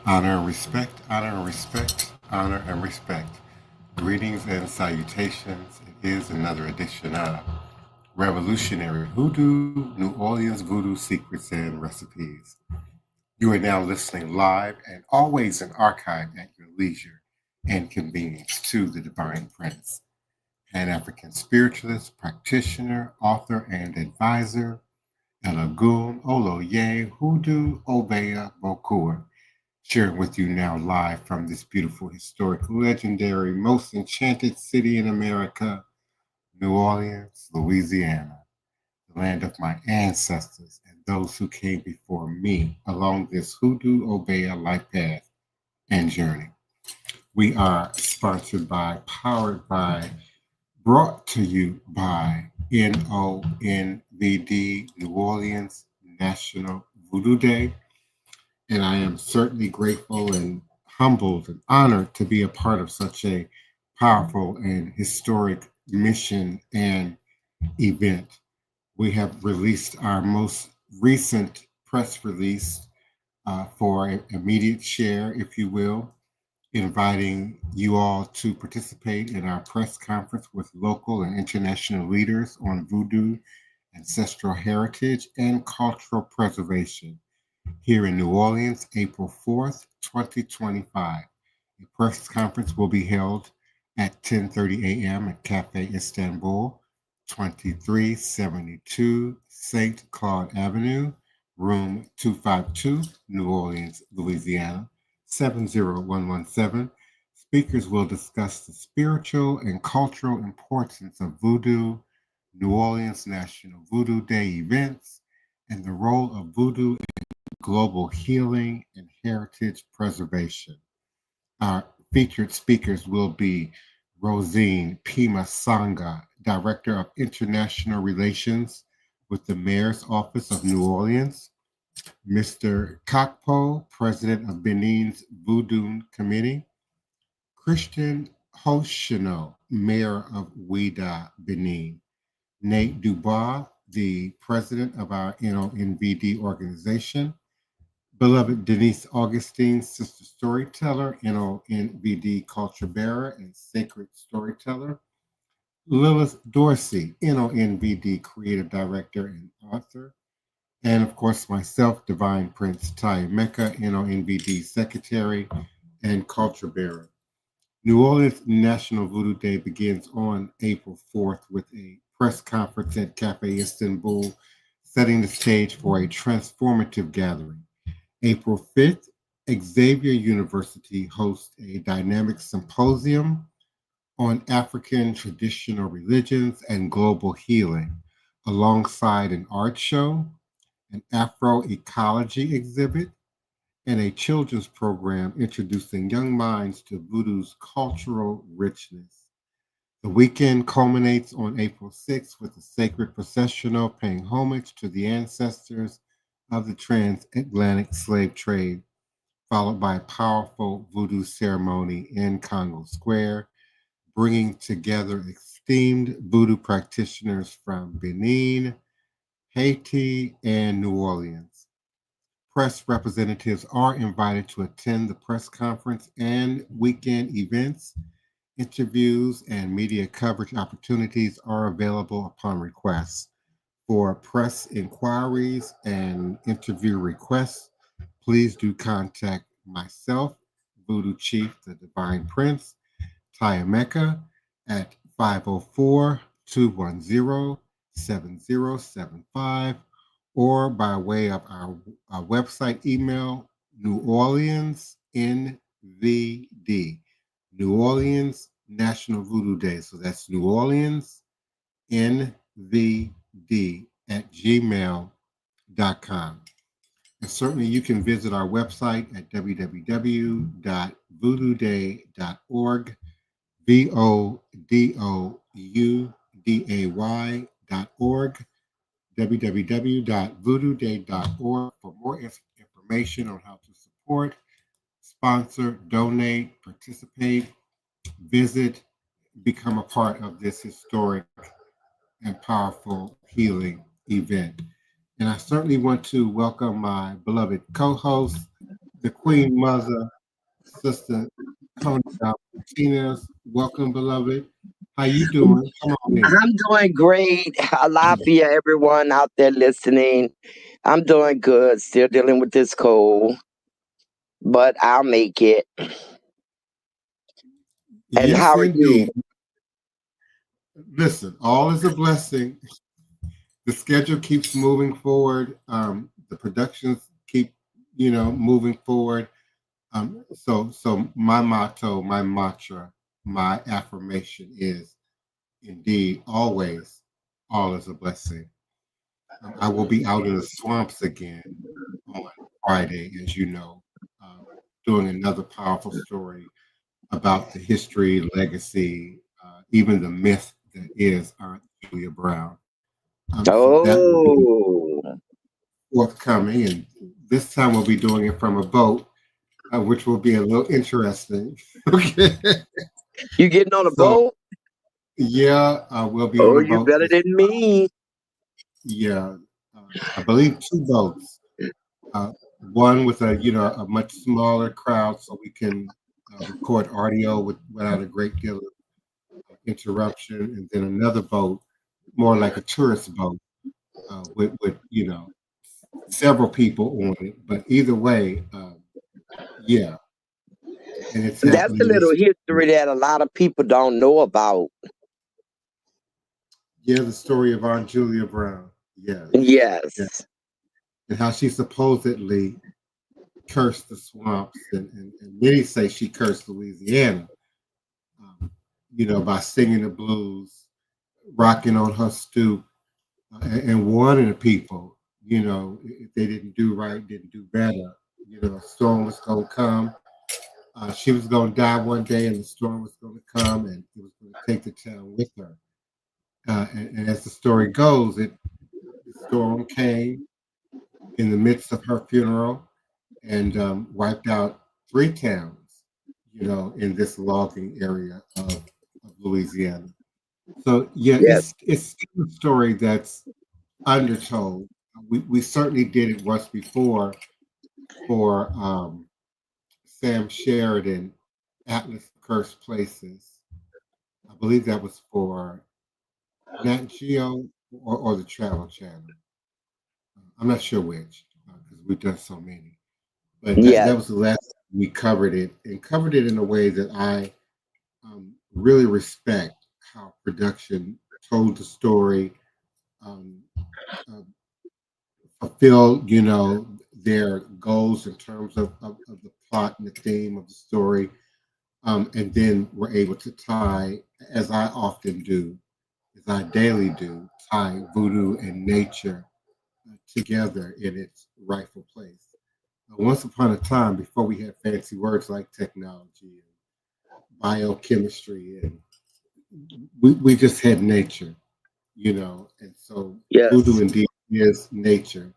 Honor and respect, honor and respect, honor and respect. Greetings and salutations. It is another edition of Revolutionary Hoodoo, New Orleans Voodoo Secrets and Recipes. You are now listening live and always in archive at your leisure and convenience to the Divine Prince, Pan African spiritualist, practitioner, author, and advisor, Elagun Oloye Hoodoo Obeya Bokur, sharing with you now live from this beautiful, historic, legendary, most enchanted city in America, New Orleans, Louisiana, the land of my ancestors and those who came before me along this Hoodoo Obeya life path and journey. We are sponsored by, powered by, brought to you by NONVD, New Orleans National Voodoo Day. And I am certainly grateful and humbled and honored to be a part of such a powerful and historic mission and event. We have released our most recent press release for immediate share, if you will, inviting you all to participate in our press conference with local and international leaders on voodoo, ancestral heritage, and cultural preservation here in New Orleans, April 4th, 2025. A press conference will be held at 10:30 a.m. at Cafe Istanbul, 2372 St. Claude Avenue, room 252, New Orleans, Louisiana, 70117. Speakers will discuss the spiritual and cultural importance of voodoo, New Orleans National Voodoo Day events, and the role of voodoo global healing and heritage preservation. Our featured speakers will be Rosine Pima Sanga, Director of International Relations with the Mayor's Office of New Orleans, Mr. Kakpo, President of Benin's Voodoo Committee, Christian Hoshino, Mayor of Ouida, Benin, Nate Dubois, the President of our NONVD organization, beloved Denise Augustine, Sister Storyteller, NONVD Culture Bearer and Sacred Storyteller, Lilith Dorsey, NONVD Creative Director and Author, and of course myself, Divine Prince Ty Mecca, NONVD Secretary and Culture Bearer. New Orleans National Voodoo Day begins on April 4th with a press conference at Cafe Istanbul, setting the stage for a transformative gathering. April 5th, Xavier University hosts a dynamic symposium on African traditional religions and global healing, alongside an art show, an Afro ecology exhibit, and a children's program introducing young minds to voodoo's cultural richness. The weekend culminates on April 6th with a sacred processional paying homage to the ancestors of the transatlantic slave trade, followed by a powerful voodoo ceremony in Congo Square, bringing together esteemed voodoo practitioners from Benin, Haiti, and New Orleans. Press representatives are invited to attend the press conference and weekend events. Interviews and media coverage opportunities are available upon request. For press inquiries and interview requests, please do contact myself, Voodoo Chief, the Divine Prince, Tyameka, at 504-210-7075, or by way of our website email, New Orleans NVD, New Orleans National Voodoo Day. So that's New Orleans NVD at gmail.com. And certainly you can visit our website at www.voodooday.org, VODOUDAY.org, www.voodooday.org for more information on how to support, sponsor, donate, participate, visit, become a part of this historic and powerful healing event. And I certainly want to welcome my beloved co host, the Queen Mother, Sister Tony Martinez. Welcome, beloved. How you doing? Come on in. I'm doing great. Alafia, everyone out there listening. I'm doing good. Still dealing with this cold, but I'll make it. And Yes, how are you? indeed. Listen, all is a blessing. The schedule keeps moving forward. The productions keep, moving forward. So my motto, my mantra, my affirmation is indeed always all is a blessing. I will be out in the swamps again on Friday, as you know, uh, doing another powerful story about the history, legacy, even the myth that is Aunt Julia Brown. So that will be Oh, forthcoming, and this time we'll be doing it from a boat, which will be a little interesting. Okay. you getting on a So boat? yeah, we'll be on Oh, a you boat better this. than me. Yeah, I believe two boats. Uh, one with a much smaller crowd, so we can record audio without a great deal of interruption, and then another boat, more like a tourist boat, with several people on it. But either way, yeah, and it's That's a happening little this. history that a lot of people don't know about. Yeah, the story of Aunt Julia Brown. Yes, yeah, Yes, and how she supposedly cursed the swamps, and many say she cursed Louisiana, um, by singing the blues, rocking on her stoop, and warning the people, if they didn't do right, didn't do better, a storm was going to come. She was going to die one day, and the storm was going to come, and it was going to take the town with her. And as the story goes, the storm came in the midst of her funeral and wiped out three towns, in this logging area of Louisiana. So yeah, yes, it's a story that's undertold. We certainly did it once before for Sam Sheridan, Atlas of Cursed Places. I believe that was for Nat Geo or the Travel Channel. I'm not sure which because we've done so many. But that yes, was the last time we covered it and covered it in a way that I really respect how production told the story, um, uh, fulfilled, their goals in terms of the plot and the theme of the story, and then were able to tie, as I often do, as I daily do, tie voodoo and nature together in its rightful place. Once upon a time, before we had fancy words like technology and biochemistry, and we just had nature, and so voodoo yes, indeed is nature.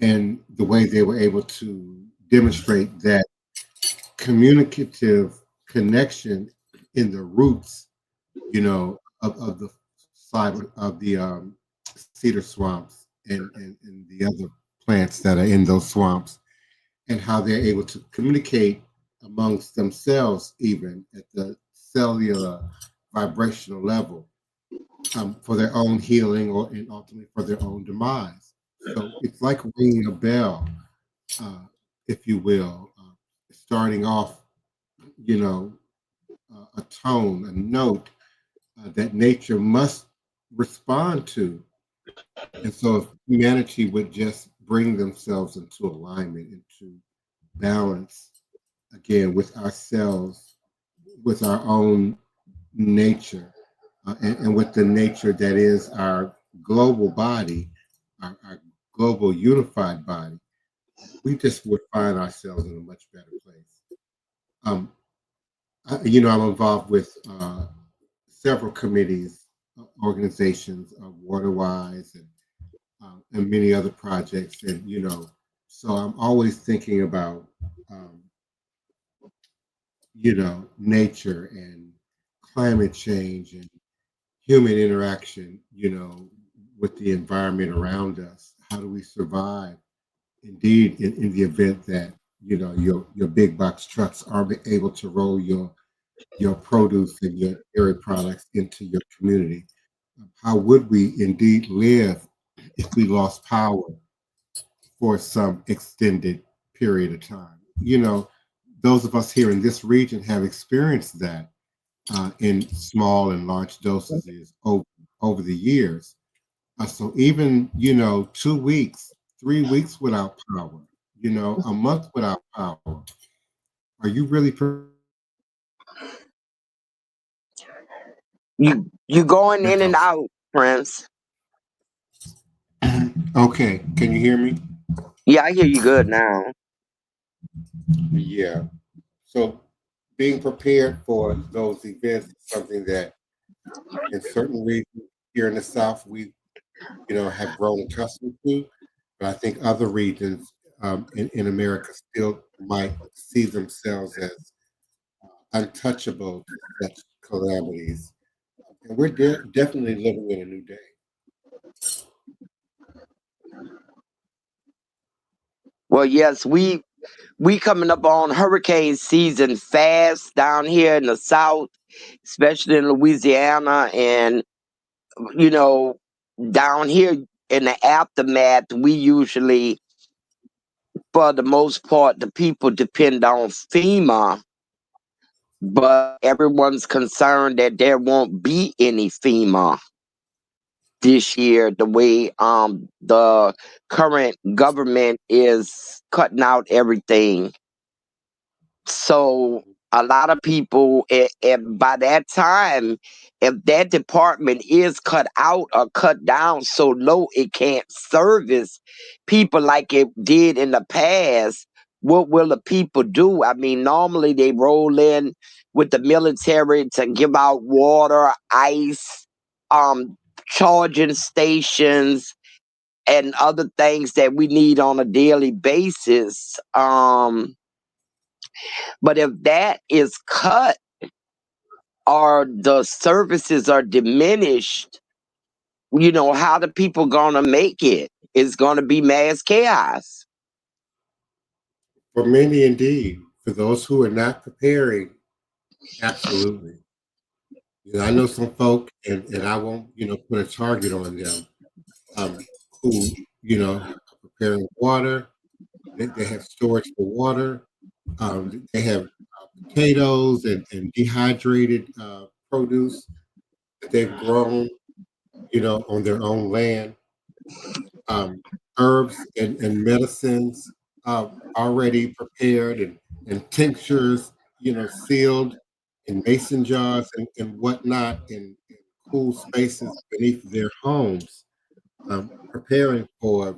And the way they were able to demonstrate that communicative connection in the roots, of the side of the cedar swamps and the other plants that are in those swamps, and how they're able to communicate amongst themselves, even at the cellular vibrational level, for their own healing and ultimately for their own demise. So it's like ringing a bell, uh, if you will, starting off, you know, a tone, a note that nature must respond to. And so if humanity would just bring themselves into alignment, into balance, again, with ourselves, with our own nature, and with the nature that is our global body, our global unified body, we just would find ourselves in a much better place. Um, I'm involved with several committees, organizations, Waterwise, and many other projects, and so I'm always thinking about um, nature and climate change and human interaction, with the environment around us. How do we survive? Indeed, in the event that your big box trucks are able to roll your produce and your dairy products into your community. How would we indeed live if we lost power for some extended period of time? Those of us here in this region have experienced that in small and large dosages over the years. So even 2 weeks, 3 weeks without power, a month without power, are you really You going in and house? out, Prince. Okay, can you hear me? Yeah, I hear you good now. Yeah. So being prepared for those events is something that in certain regions here in the South we have grown accustomed to, but I think other regions in America still might see themselves as untouchable to such calamities. And we're definitely living in a new day. Well, yes, we coming up on hurricane season fast down here in the South, especially in Louisiana, and you know, down here in the aftermath, we usually, for the most part, the people depend on FEMA, but everyone's concerned that there won't be any FEMA this year, the way the current government is cutting out everything. So a lot of people, and by that time, if that department is cut out or cut down so low it can't service people like it did in the past, what will the people do? I mean, normally they roll in with the military to give out water, ice, um, charging stations, and other things that we need on a daily basis. But if that is cut or the services are diminished, how the people gonna make it? It's gonna be mass chaos. For many, indeed. For those who are not preparing, absolutely. I know some folk, and I won't, put a target on them, who, are preparing water. They have storage for water. They have potatoes and dehydrated produce that they've grown, on their own land. Herbs and medicines already prepared and tinctures, sealed in mason jars and whatnot in cool spaces beneath their homes, preparing for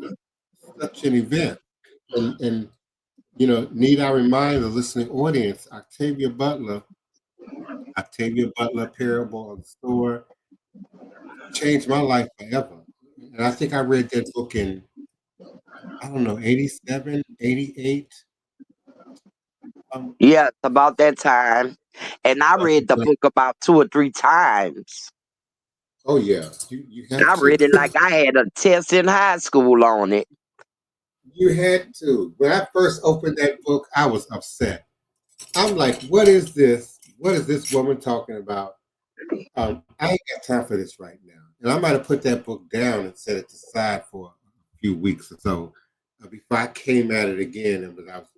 such an event. And need I remind the listening audience, Octavia Butler, Parable of the Store, changed my life forever. And I think I read that book in, I don't know, 87, 88. Um, Yeah, it's about that time. And I read the but, book about 2 or 3 times. oh, yeah, you have I to. read it like I had a test in high school on it. You had to. When I first opened that book, I was upset. I'm like, what is this? What is this woman talking about? I ain't got time for this right now. And I might have put that book down and set it aside for a few weeks or so before I came at it again, and I was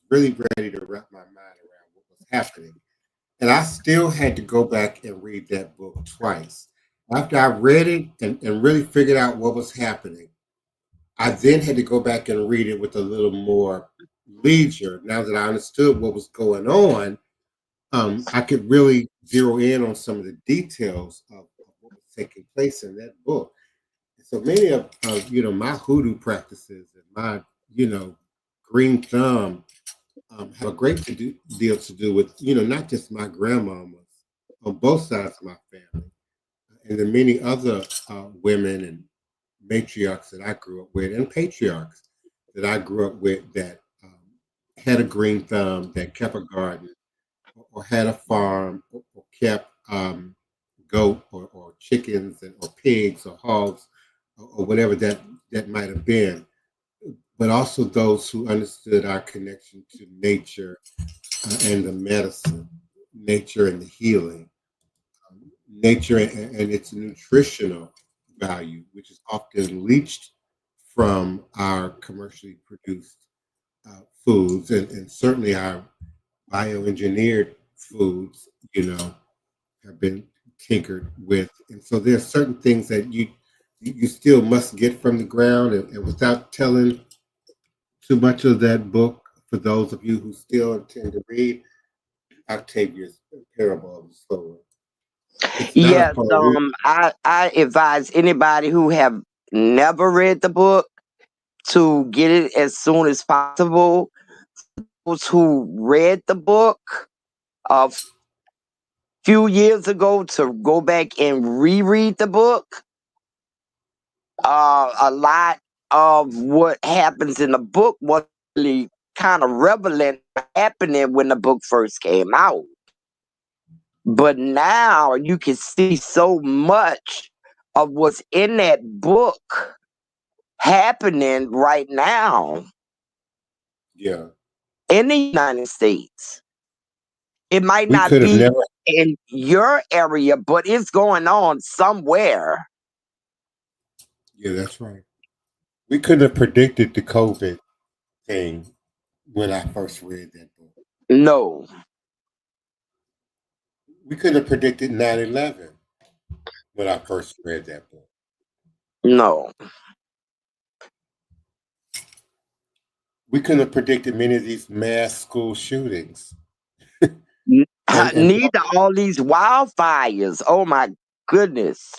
really ready to wrap my mind around what was happening. And I still had to go back and read that book twice. After I read it and really figured out what was happening, I then had to go back and read it with a little more leisure. Now that I understood what was going on, I could really zero in on some of the details of what was taking place in that book. So many of my hoodoo practices and my green thumb have a deal to do with not just my grandmamas on both sides of my family, and the many other women and matriarchs that I grew up with, and patriarchs that I grew up with that had a green thumb, that kept a garden, or had a farm, or kept goat or chickens or pigs or hogs or whatever that might have been. but also those who understood our connection to nature and the medicine, nature and the healing, nature and its nutritional value, which is often leached from our commercially produced foods and certainly our bioengineered foods, have been tinkered with. And so there are certain things that you still must get from the ground. And without telling too much of that book, for those of you who still intend to read, Octavia's Parable of the Sower. It's not a Yes, far read. I advise anybody who have never read the book to get it as soon as possible. Those who read the book a few years ago to go back and reread the book. A lot of what happens in the book was really kind of relevant happening when the book first came out. But now you can see so much of what's in that book happening right now Yeah. in the United States. It might We not could have be never, in your area, but it's going on somewhere. yeah, that's right. We couldn't have predicted the COVID thing when I first read that book. No, We couldn't have predicted 9/11 when I first read that book. no. We couldn't have predicted many of these mass school shootings. And Neither all these wildfires. Oh my goodness.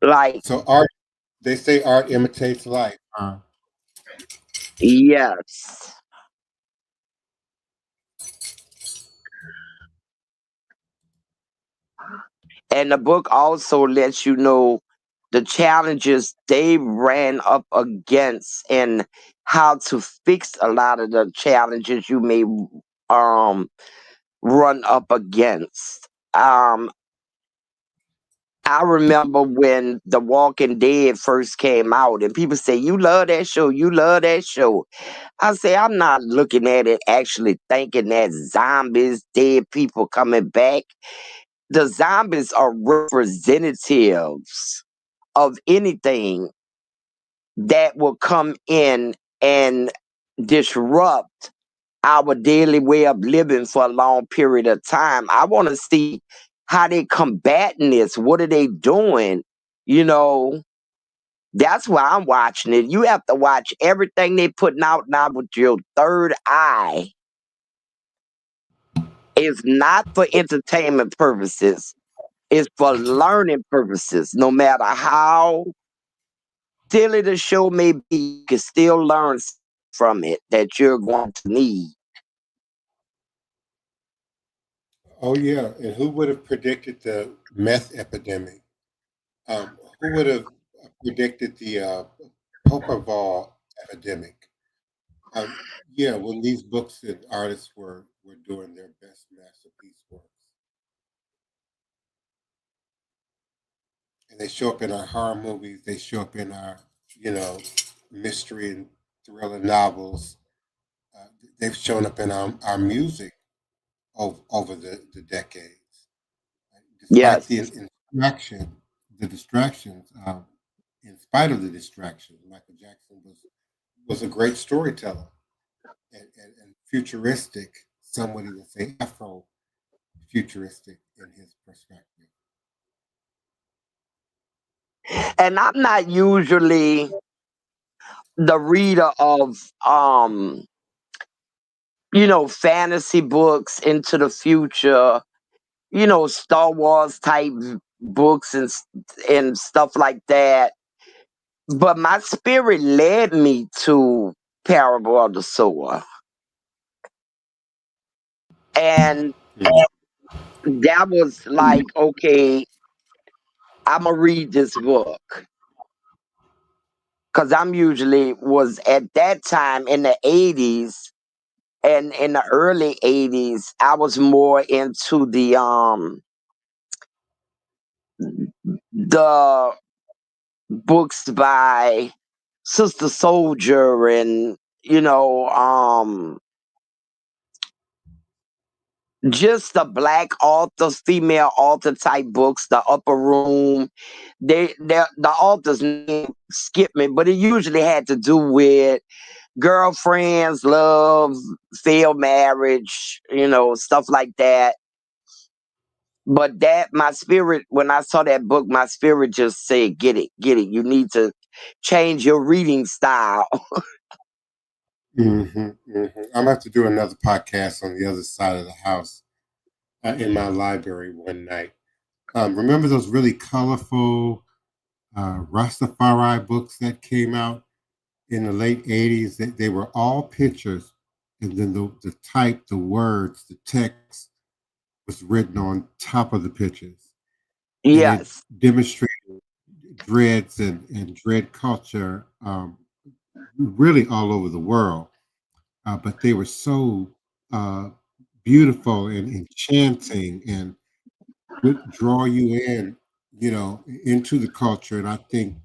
Like, so art, they say art imitates life. yes. And the book also lets you know the challenges they ran up against and how to fix a lot of the challenges you may um run up against. I remember when The Walking Dead first came out and people say, "You love that show, you love that show." I say, I'm not looking at it actually thinking that zombies, dead people coming back. The zombies are representatives of anything that will come in and disrupt our daily way of living for a long period of time. I want to see how they combating this. What are they doing? You know, that's why I'm watching it. You have to watch everything they putting out now with your third eye. It's not for entertainment purposes. It's for learning purposes. No matter how silly the show may be, you can still learn from it that you're going to need. Oh yeah, and who would have predicted the meth epidemic? Who would have predicted the propofol epidemic? Um, yeah, when these books and artists were doing their best masterpiece works, and they show up in our horror movies, they show up in our you know mystery and thriller novels. Uh, they've shown up in our music over the decades. Despite Yes. the distractions, in spite of the distractions, Michael Jackson was a great storyteller and futuristic. Some would even say Afro futuristic in his perspective. And I'm not usually the reader of fantasy books into the future, Star Wars type books and stuff like that. But my spirit led me to Parable of the Sower. And Mm. that was like, okay, I'm gonna read this book. Cause I'm usually was at that time in the 80s and in the early 80s, I was more into the books by Sister Soldier and, just the black authors, female author type books, the Upper Room. The author's name skipped me, but it usually had to do with girlfriends, love, failed marriage, stuff like that. But my spirit, when I saw that book, my spirit just said, get it, get it. You need to change your reading style. I'm gonna have to do another podcast on the other side of the house in my library one night. Remember those really colorful Rastafari books that came out in the late 80s? They were all pictures, and then the type, the words, the text was written on top of the pictures. And it Yes. demonstrated dreads and dread culture really all over the world. But they were so uh, beautiful and enchanting and would draw you in, into the culture. And I think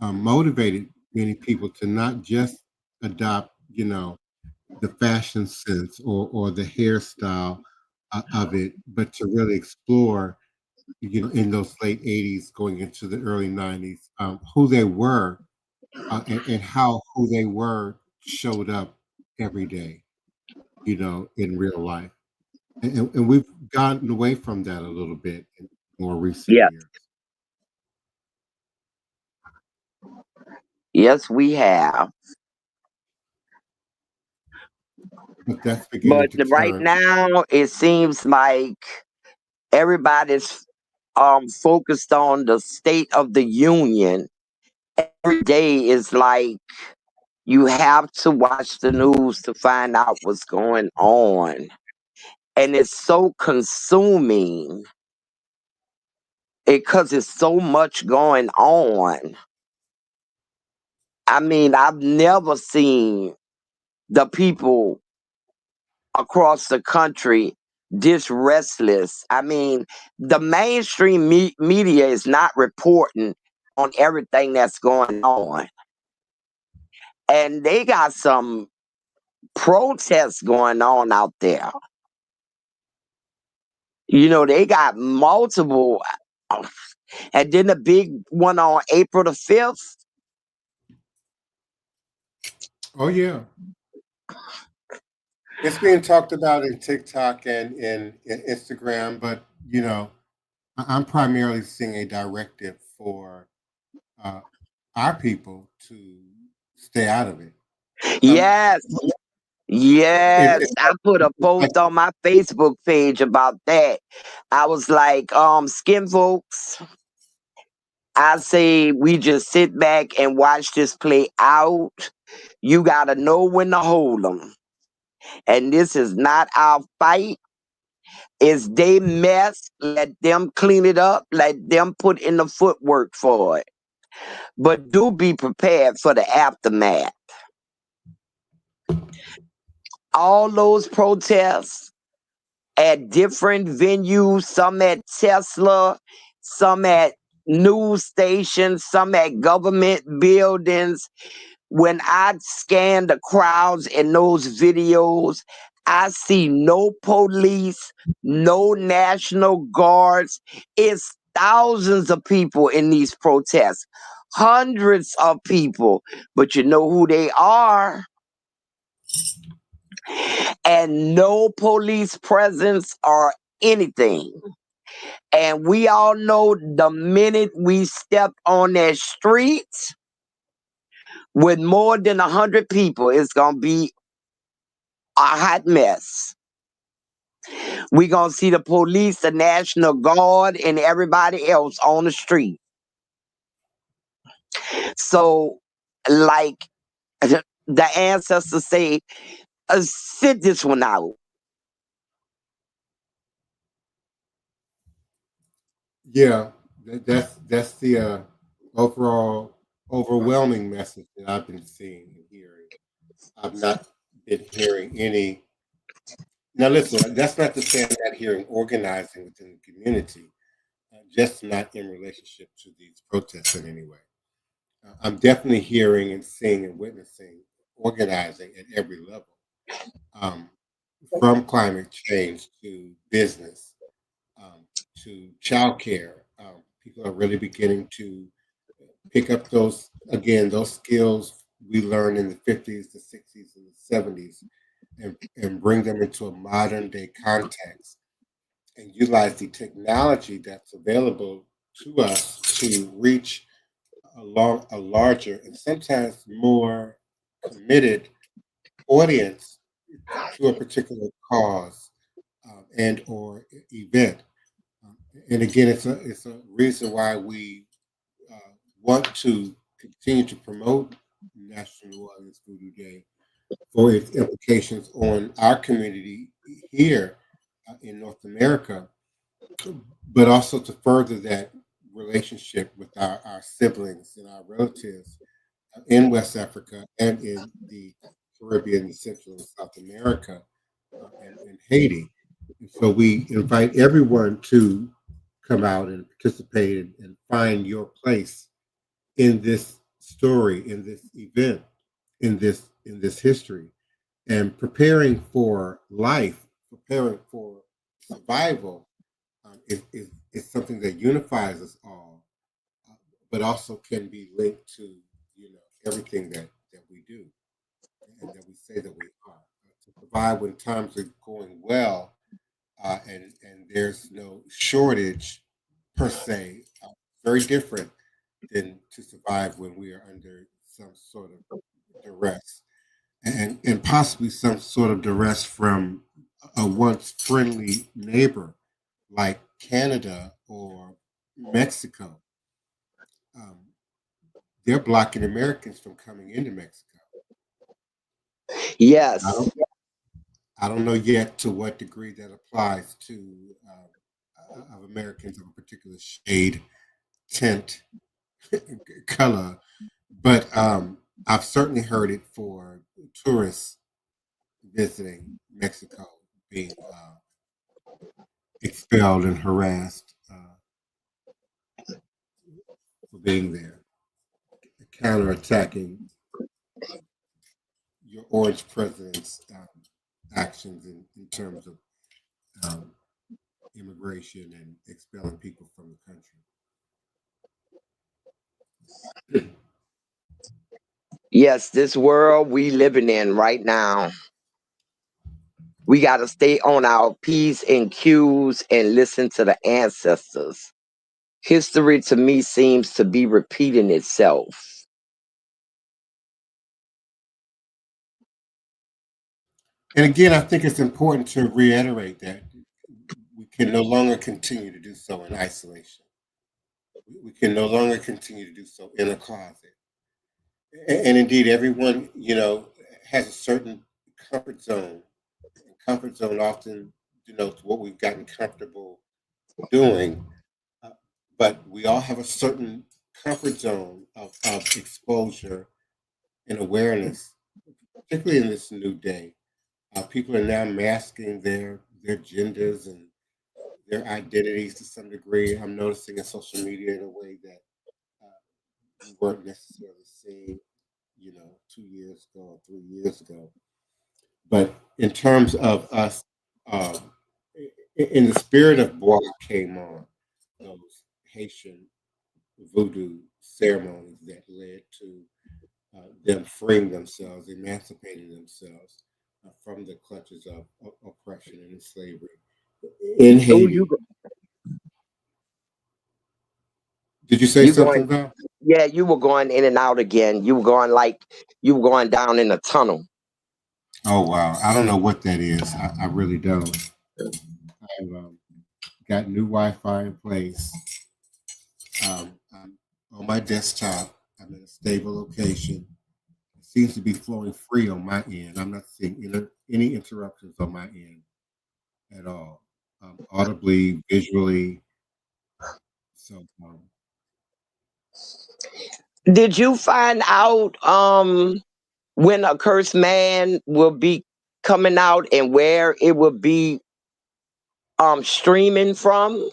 motivated many people to not just adopt, the fashion sense or the hairstyle of it, but to really explore, in those late 80s going into the early 90s, who they were and how who they were showed up every day, in real life. And we've gotten away from that a little bit in more recent Yeah. years. Yes, we have. But that's But beginning to right turn. now, it seems like everybody's focused on the State of the Union. Every day is like you have to watch the news to find out what's going on. And it's so consuming because it's so much going on. I mean, I've never seen the people across the country this restless. I mean, the mainstream media is not reporting on everything that's going on. And they got some protests going on out there. They got multiple. And then the big one on April the 5th. Oh yeah, it's being talked about in TikTok and in Instagram, but I'm primarily seeing a directive for uh, our people to stay out of it. Um, Yes, yes. it's I put a like, post on my Facebook page about that. I was like, skin folks, I say we just sit back and watch this play out. You gotta know when to hold them. And this is not our fight. It's they mess. Let them clean it up. Let them put in the footwork for it. But do be prepared for the aftermath. All those protests at different venues, some at Tesla, some at news stations, some at government buildings. When I scan the crowds in those videos, I see no police, no National Guards. It's thousands of people in these protests, hundreds of people. But you know who they are? And no police presence or anything. And we all know the minute we step on that street with more than 100 people, it's going to be a hot mess. We're going to see the police, the National Guard, and everybody else on the street. So, like the ancestors say, sit this one out. yeah, that's the overall overwhelming message that I've been seeing and hearing. I've not been hearing any. Now, listen, that's not to say I'm not hearing organizing within the community, just not in relationship to these protests in any way. I'm definitely hearing and seeing and witnessing organizing at every level, um, from climate change to business, to childcare. People are really beginning to pick up those again those skills we learned in the 50s, the 60s, and the 70s, and bring them into a modern day context and utilize the technology that's available to us to reach a larger and sometimes more committed audience to a particular cause, and or event. Um, and again, it's a reason why we want to continue to promote National New Orleans Voodoo Day for its implications on our community here in North America, but also to further that relationship with our siblings and our relatives in West Africa and in the Caribbean, Central and South America, and Haiti. And so we invite everyone to come out and participate and find your place in this story, in this event, in this history, and preparing for life, preparing for survival, is something that unifies us all, uh, but also can be linked to everything that we do and that we say that we are. To provide when times are going well, and there's no shortage per se, very different than to survive when we are under some sort of duress, and possibly some sort of duress from a once friendly neighbor like Canada or Mexico. Um, they're blocking Americans from coming into Mexico. I Yes. don't, I don't know yet to what degree that applies to of Americans of a particular shade, tint, color, but I've certainly heard it for tourists visiting Mexico being expelled and harassed for being there, counterattacking your orange president's actions in terms of um, immigration and expelling people from the country. Yes, this world we living in right now, we got to stay on our P's and Q's and listen to the ancestors. History to me seems to be repeating itself. And again, I think it's important to reiterate that we can no longer continue to do so in isolation. We can no longer continue to do so in a closet. And indeed, everyone, has a certain comfort zone. And comfort zone often denotes what we've gotten comfortable doing. Uh, but we all have a certain comfort zone of exposure and awareness, particularly in this new day. People are now masking their genders and their identities to some degree. I'm noticing in social media in a way that we weren't necessarily seeing, 2 years ago or 3 years ago. But in terms of us, in the spirit of what came on, those Haitian voodoo ceremonies that led to them freeing themselves, emancipating themselves from the clutches of oppression and slavery in Oh, you Haiti. Did you say you going? something, Val? Yeah, you were going in and out again. You were going like you were going down in a tunnel. Oh wow, I don't know what that is. I really don't. I've got new Wi-Fi in place. I'm on my desktop. I'm in a stable location. It seems to be flowing free on my end. I'm not seeing any interruptions on my end at all, audibly, visually. So Did you find out when a cursed man will be coming out and where it will be streaming from?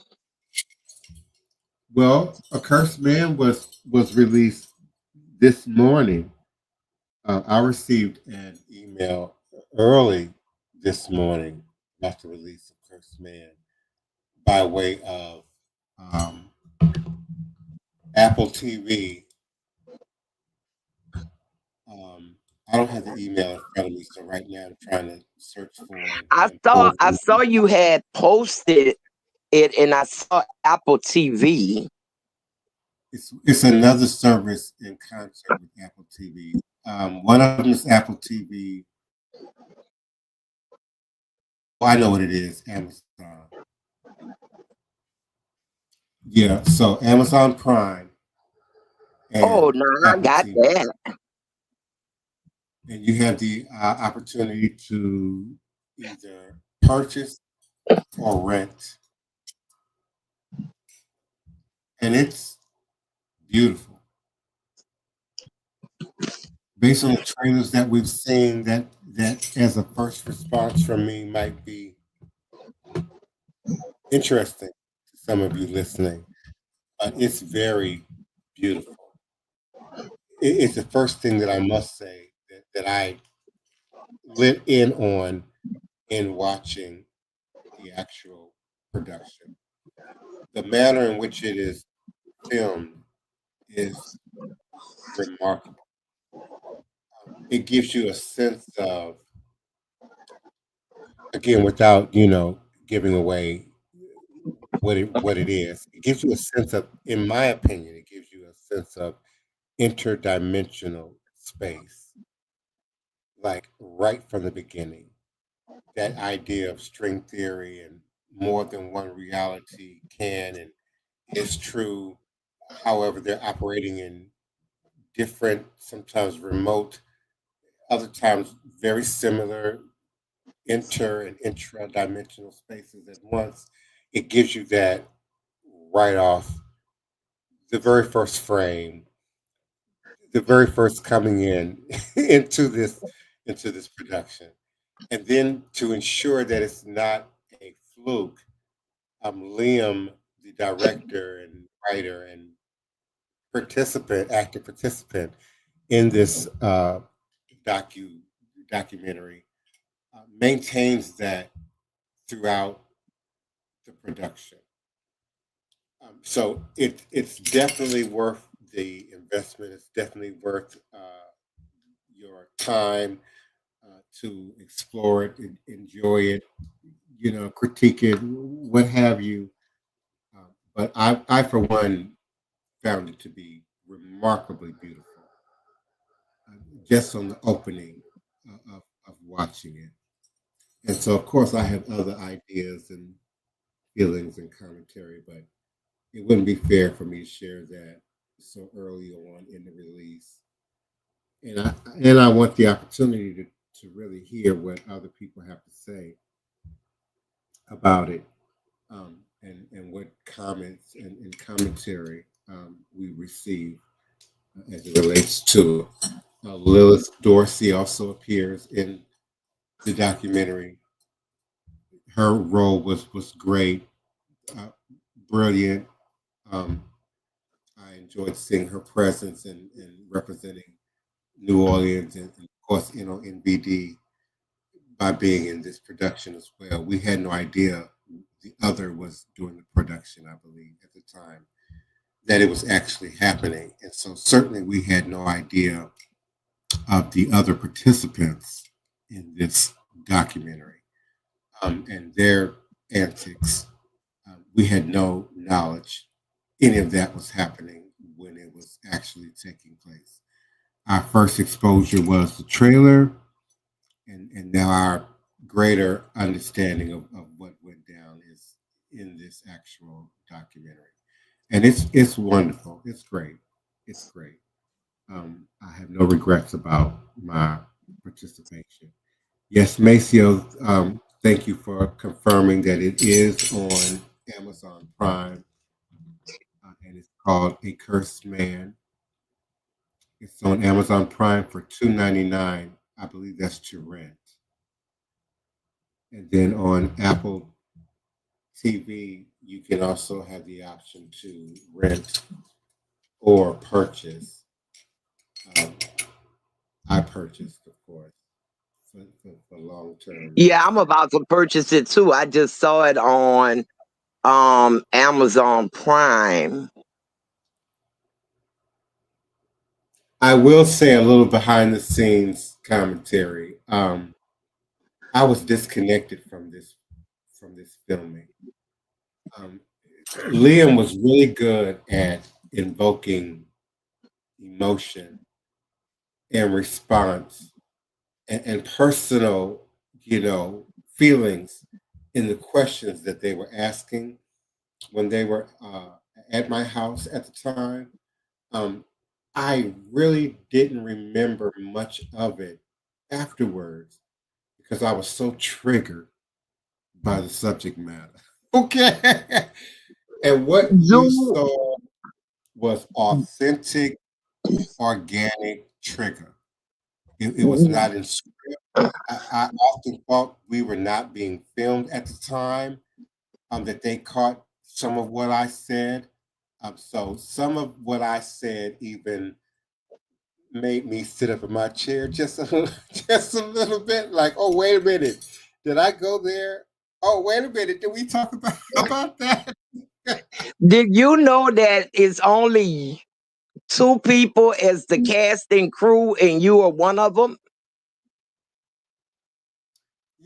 well, A Cursed Man was released this morning, I received an email early this morning about the release of Cursed Man by way of um, Apple TV. Um, I don't have the email in front of me, so right now I'm trying to search for it I and saw pull I from. saw you had posted it, and I saw Apple TV. It's another service in concert with Apple TV. One of them is Apple TV. Well, I know what it is. Amazon. Yeah. So Amazon Prime Oh and no, I Apple got TV, that. and you have the opportunity to either purchase or rent, and it's beautiful. Based on the trailers that we've seen, that as a first response from me might be interesting to some of you listening, but it's very beautiful. It's the first thing that I must say that I lit in on in watching the actual production. The manner in which it is filmed is remarkable. It gives you a sense of, again, without giving away what it is. It gives you a sense of, in my opinion, it gives you a sense of interdimensional space, like right from the beginning. That idea of string theory and more than one reality can and is true. However, they're operating in different, sometimes remote, other times very similar inter and intra-dimensional spaces at once. It gives you that right off the very first frame, the very first coming in into this production. And then to ensure that it's not a fluke, Liam, the director and writer and active participant in this documentary, maintains that throughout the production. So it's definitely worth the investment. It's definitely worth your time to explore it, enjoy it, critique it, what have you. But I, for one, found it to be remarkably beautiful, just on the opening of watching it. And so, of course, I have other ideas and feelings and commentary, but it wouldn't be fair for me to share that so early on in the release. And I want the opportunity to really hear what other people have to say about it, and what comments and commentary we receive as it relates to it. Lilith Dorsey also appears in the documentary. Her role was great, uh, brilliant. Um, I enjoyed seeing her presence and representing New Orleans and of course, NONVD by being in this production as well. We had no idea the other was doing the production, I believe, at the time, that it was actually happening. And so certainly we had no idea of the other participants in this documentary, and their antics. We had no knowledge any of that was happening when it was actually taking place. Our first exposure was the trailer, and now our greater understanding of what went down is in this actual documentary. And it's wonderful. It's great. It's great. I have no regrets about my participation. Yes, Maceo, thank you for confirming that it is on Amazon Prime, and it's called A Cursed Man. It's on Amazon Prime for $2.99. I believe that's to rent. And then on Apple TV, you can also have the option to rent or purchase. purchased, of course, for long term Yeah, I'm use. about to purchase it too. I just saw it on Amazon Prime. I will say a little behind the scenes commentary. I was disconnected from this filming. Um, Liam was really good at invoking emotion and response and personal, feelings in the questions that they were asking when they were at my house at the time. Um, I really didn't remember much of it afterwards because I was so triggered by the subject matter. Okay. And what you Do saw was authentic, organic trigger. It was not in script. I often thought we were not being filmed at the time, that they caught some of what I said. So some of what I said even made me sit up in my chair just a little, just a little bit. Like, oh, wait a minute, did I go there? Oh, wait a minute, did we talk about about that? did you know that it's only two people as the cast and crew, and you are one of them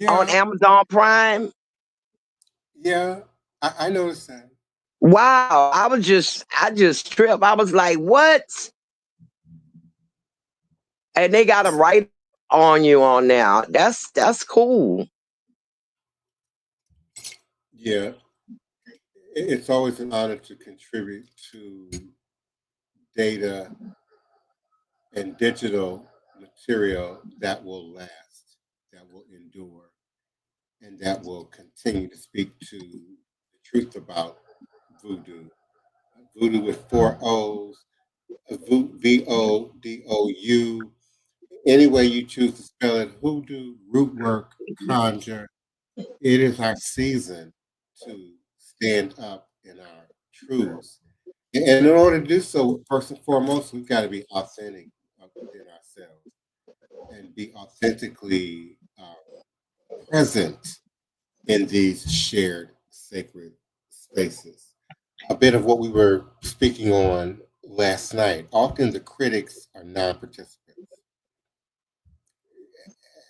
on Yeah, Amazon Prime? yeah, I noticed that. Wow, I just tripped. I was like, what? And they got them right on you on now. That's cool. Yeah, it's always an honor to contribute to data and digital material that will last, that will endure, and that will continue to speak to the truth about voodoo. Voodoo with four O's, Vodou. Any way you choose to spell it, hoodoo, root work, conjure. It is our season to stand up in our truths. And in order to do so, first and foremost, we've got to be authentic within ourselves and be authentically present in these shared sacred spaces. A bit of what we were speaking on last night. Often the critics are non participants.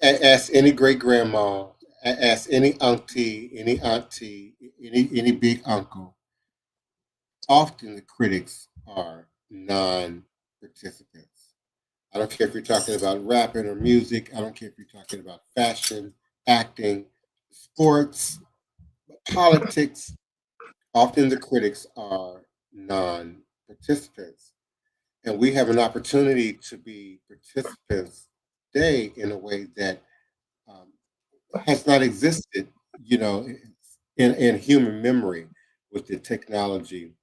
Ask any great grandma, ask any auntie, any big uncle. Often the critics are non participants. I don't care if you're talking about rapping or music. I don't care if you're talking about fashion, acting, sports, politics. Often the critics are non participants. And we have an opportunity to be participants today in a way that um, has not existed, in human memory with the technology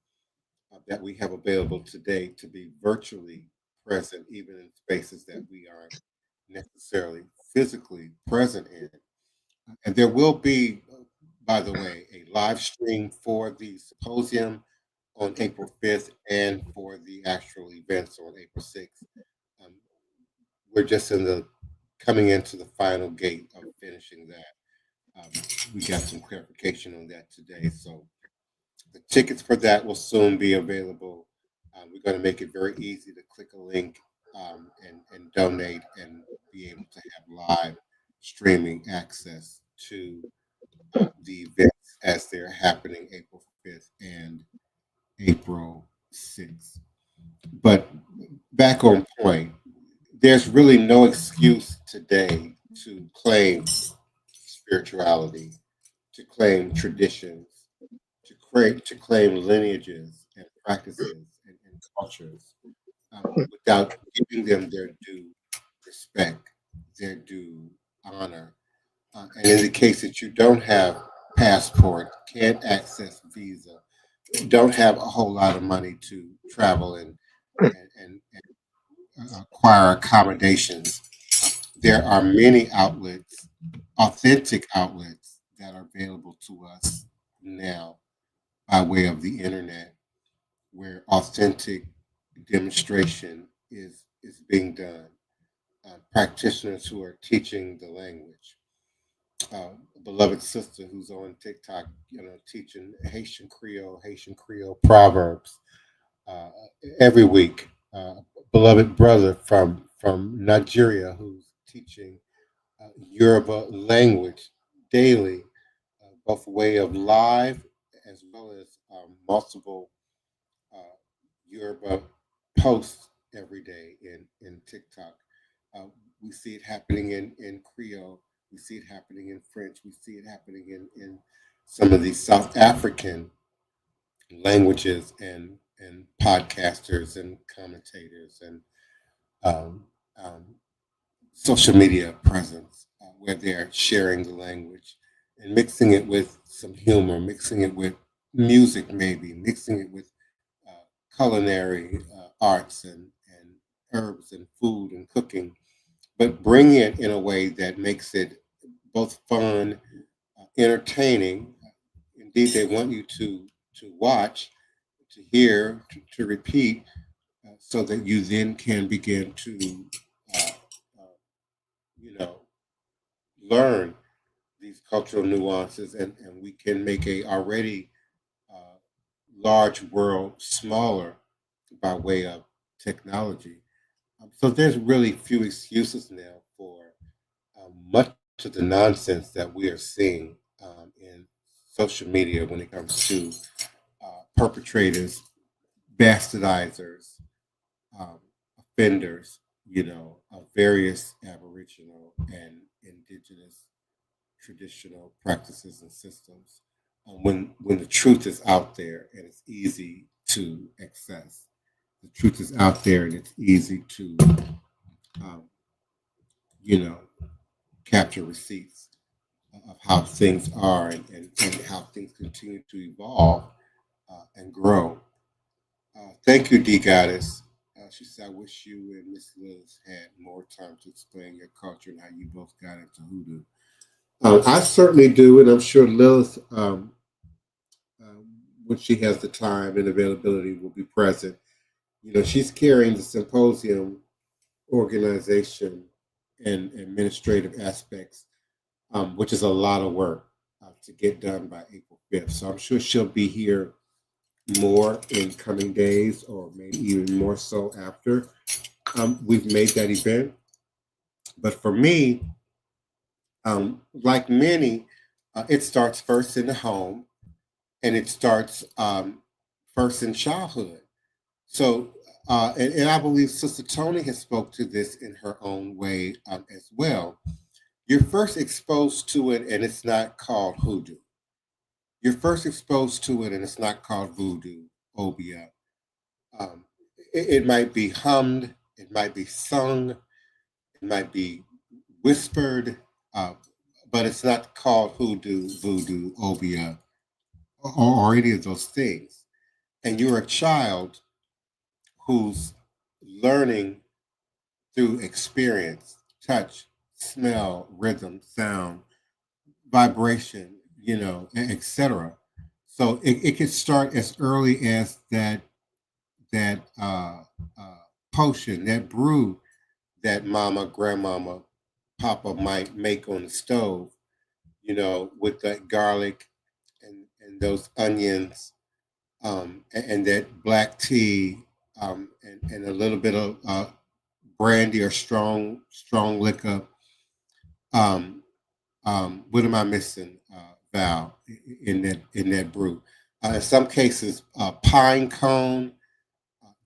that we have available today to be virtually present, even in spaces that we aren't necessarily physically present in. And there will be, by the way, a live stream for the symposium on April 5th and for the actual events on April 6th. Um, we're just coming into the final gate of finishing that. Um, we got some clarification on that today. So the tickets for that will soon be available. We're going to make it very easy to click a link and donate and be able to have live streaming access to the events as they're happening April 5th and April 6th. But back on point, there's really no excuse today to claim spirituality, to claim traditions, to claim lineages and practices and cultures without giving them their due respect, their due honor. And in the case that you don't have passport, can't access visa, don't have a whole lot of money to travel and acquire accommodations, there are many outlets, authentic outlets that are available to us now by way of the internet where authentic demonstration is being done. practitioners who are teaching the language. A beloved sister who's on TikTok, teaching Haitian Creole proverbs uh, every week. Beloved brother from Nigeria who's teaching Yoruba language daily, both way of live as well as multiple uh, Yoruba posts every day in TikTok. Uh, we see it happening in Creole. We see it happening in French. We see it happening in some of these South African languages and podcasters and commentators and um, um, social media presence where they're sharing the language and mixing it with some humor, mixing it with music, maybe mixing it with culinary arts and herbs and food and cooking, but bringing it in a way that makes it both fun, entertaining. Indeed, they want you to watch, to hear, to repeat, so that you then can begin to, uh, uh, you know, learn these cultural nuances, and we can make a already uh, large world smaller by way of technology. So there's really few excuses now for much of the nonsense that we are seeing in social media when it comes to perpetrators, bastardizers, um, offenders, of various Aboriginal and indigenous traditional practices and systems. When the truth is out there and it's easy to access, the truth is out there and it's easy to, um, you know, capture receipts of how things are and how things continue to evolve and grow. Thank you, D Goddess. She said, I wish you and Miss Liz had more time to explain your culture and how you both got into hoodoo. I certainly do, and I'm sure Lilith, um, when she has the time and availability, will be present. She's carrying the symposium organization and administrative aspects, which is a lot of work to get done by April 5th. So I'm sure she'll be here more in coming days or maybe even more so after we've made that event. But for me, like many, it starts first in the home and it starts first in childhood. So, and I believe Sister Tony has spoke to this in her own way as well. You're first exposed to it, and it's not called hoodoo. You're first exposed to it, and it's not called voodoo, obia. Um, it might be hummed, it might be sung, it might be whispered, uh, but it's not called hoodoo, voodoo, obia, or any of those things. And you're a child who's learning through experience, touch, smell, rhythm, sound, vibration, etc. So it can start as early as that uh, potion, that brew that mama, grandmama, papa might make on the stove, with that garlic and those onions, and that black tea, and a little bit of brandy or strong liquor. Um, what am I missing, Val, in that brew? In some cases, pine cone,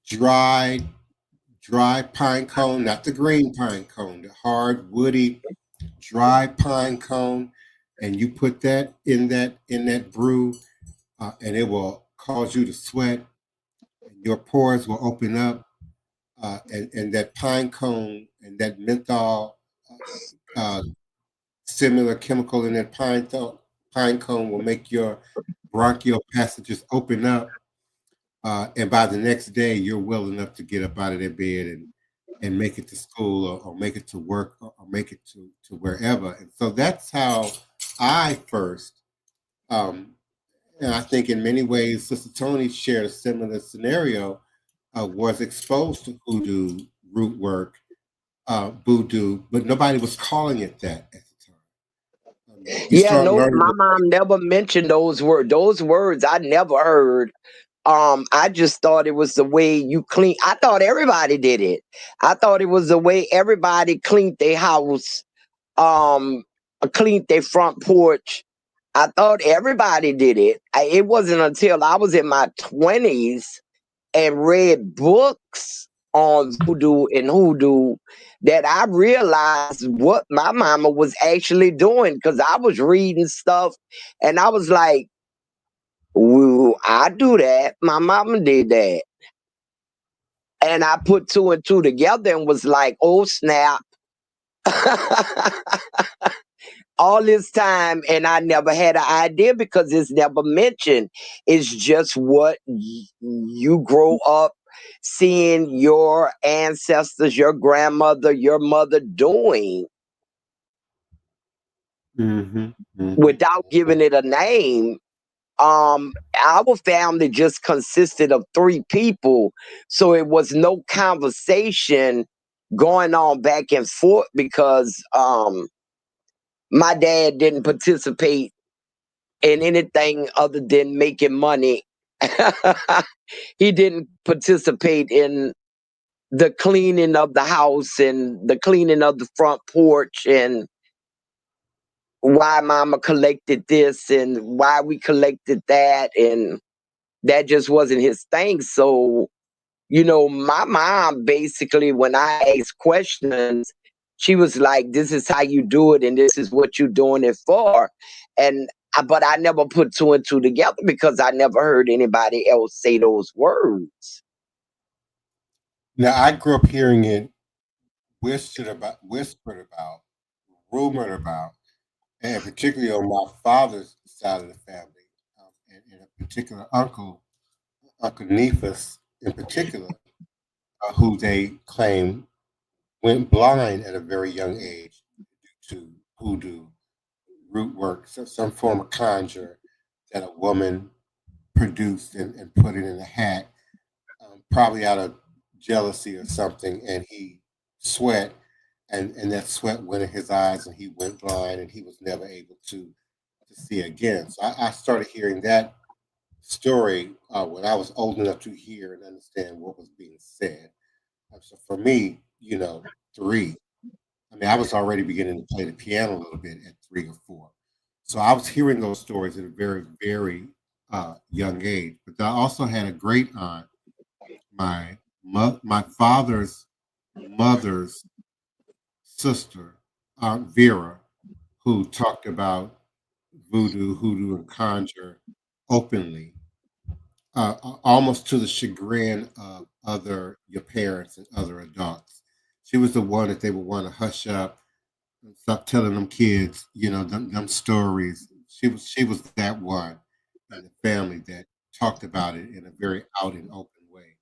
dried dry pine cone, not the green pine cone, the hard woody dry pine cone, and you put that in that brew, and it will cause you to sweat, and your pores will open up, and that pine cone and that menthol uh, similar chemical in that pine cone will make your bronchial passages open up, and by the next day, you're well enough to get up out of that bed and make it to school or make it to work or make it to wherever. And so that's how I first, um, and I think in many ways, Sister Tony shared a similar scenario, was exposed to hoodoo root work voodoo, but nobody was calling it that at the time. You Yeah, start no, learning my the mom never mentioned those words. Those words I never heard. I just thought it was the way you clean. I thought everybody did it. I thought it was the way everybody cleaned their house, um, cleaned their front porch. I thought everybody did it. It wasn't until I was in my 20s and read books on voodoo and hoodoo that I realized what my mama was actually doing, because I was reading stuff and I was like, well, I do that. My mama did that. And I put two and two together and was like, oh snap. All this time, and I never had an idea because it's never mentioned. It's just what you grow up seeing your ancestors, your grandmother, your mother doing hmm hmm without giving it a name. Our family just consisted of three people, so it was no conversation going on back and forth because my dad didn't participate in anything other than making money. He didn't participate in the cleaning of the house and the cleaning of the front porch and why mama collected this and why we collected that, and that just wasn't his thing. So, my mom basically, when I asked questions, she was like, this is how you do it and this is what you're doing it for. And but I never put two and two together because I never heard anybody else say those words. Now I grew up hearing it whispered about, rumored about, and particularly on my father's side of the family, and a particular Uncle Nephus in particular, who they claim went blind at a very young age due to hoodoo root work, so some form of conjure that a woman produced and put it in a hat, probably out of jealousy or something, and he sweat, and that sweat went in his eyes, and he went blind, and he was never able to see again. So I started hearing that story when I was old enough to hear and understand what was being said. So for me, 3. I mean, I was already beginning to play the piano a little bit at 3 or 4. So I was hearing those stories at a very, very young age. But I also had a great aunt, my father's mother's sister, Aunt Vera, who talked about voodoo, hoodoo, and conjure openly, almost to the chagrin of other your parents and other adults. She was the one that they would want to hush up and stop telling them kids, them stories. She was that one in the family that talked about it in a very out and open way.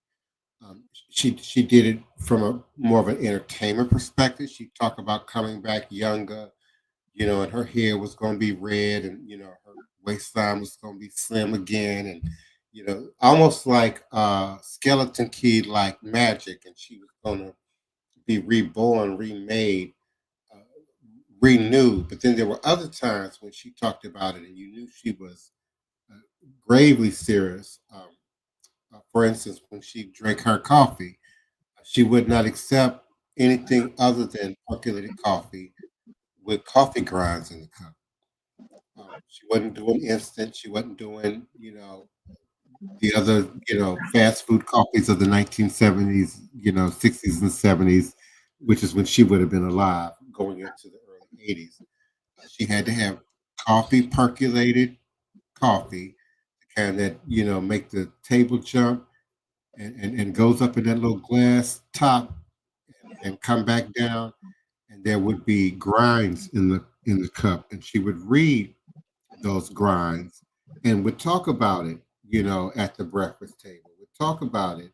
She did it from a more of an entertainment perspective. She talked about coming back younger, and her hair was going to be red, and her waistline was going to be slim again, and almost like skeleton key, like magic, and she was going to be reborn, remade, uh, renewed. But then there were other times when she talked about it, and you knew she was uh, gravely serious. For instance, when she drank her coffee, she would not accept anything other than percolated coffee with coffee grinds in the cup. She wasn't doing instant. She wasn't doing, the other, fast food coffees of the 1970s, 60s and 70s, which is when she would have been alive going into the early 80s. She had to have coffee, percolated coffee, the kind that, make the table jump and goes up in that little glass top and come back down. And there would be grinds in the cup. And she would read those grinds and would talk about it, at the breakfast table. Would talk about it,